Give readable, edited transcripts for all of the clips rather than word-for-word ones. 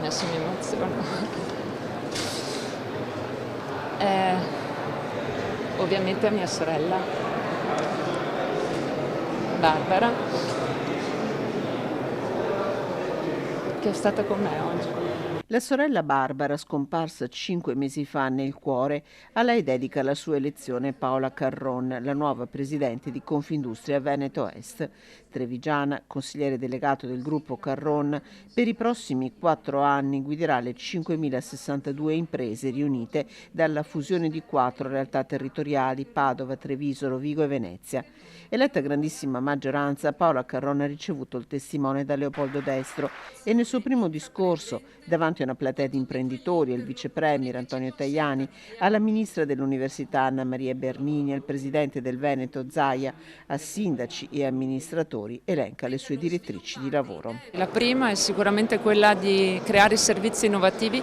vergogna se mi emoziono. Ovviamente mia sorella Barbara, che è stata con me oggi. La sorella Barbara, scomparsa 5 mesi fa nel cuore, a lei dedica la sua elezione Paola Carron, la nuova presidente di Confindustria Veneto Est. Trevigiana, consigliere delegato del gruppo Carron, per i prossimi 4 anni guiderà le 5.062 imprese riunite dalla fusione di 4 realtà territoriali: Padova, Treviso, Rovigo e Venezia. Eletta a grandissima maggioranza, Paola Carron ha ricevuto il testimone da Leopoldo Destro e nel suo primo discorso, davanti a una platea di imprenditori, al vice premier Antonio Tajani, alla ministra dell'Università Anna Maria Bernini, al presidente del Veneto Zaia, a sindaci e amministratori, elenca le sue direttrici di lavoro. La prima è sicuramente quella di creare servizi innovativi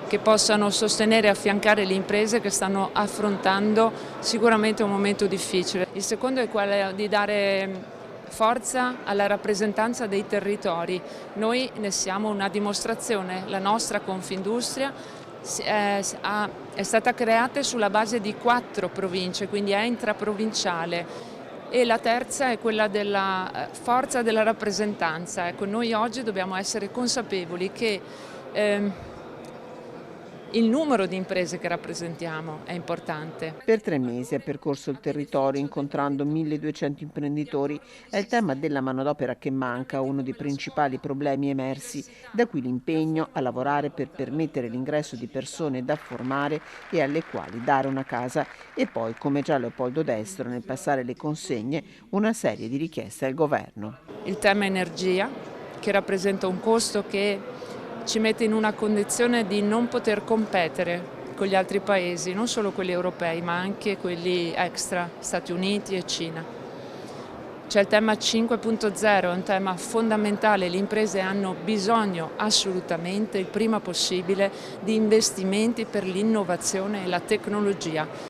che possano sostenere e affiancare le imprese che stanno affrontando sicuramente un momento difficile. Il secondo è quello di dare forza alla rappresentanza dei territori. Noi ne siamo una dimostrazione. La nostra Confindustria è stata creata sulla base di 4 province, quindi è intraprovinciale. E la terza è quella della forza della rappresentanza. Ecco, noi oggi dobbiamo essere consapevoli che il numero di imprese che rappresentiamo è importante. Per 3 mesi ha percorso il territorio incontrando 1.200 imprenditori. È il tema della manodopera che manca, uno dei principali problemi emersi. Da qui l'impegno a lavorare per permettere l'ingresso di persone da formare e alle quali dare una casa. E poi, come già Leopoldo Destro nel passare le consegne, una serie di richieste al governo. Il tema energia, che rappresenta un costo che ci mette in una condizione di non poter competere con gli altri paesi, non solo quelli europei, ma anche quelli extra, Stati Uniti e Cina. C'è il tema 5.0, è un tema fondamentale, le imprese hanno bisogno assolutamente, il prima possibile, di investimenti per l'innovazione e la tecnologia.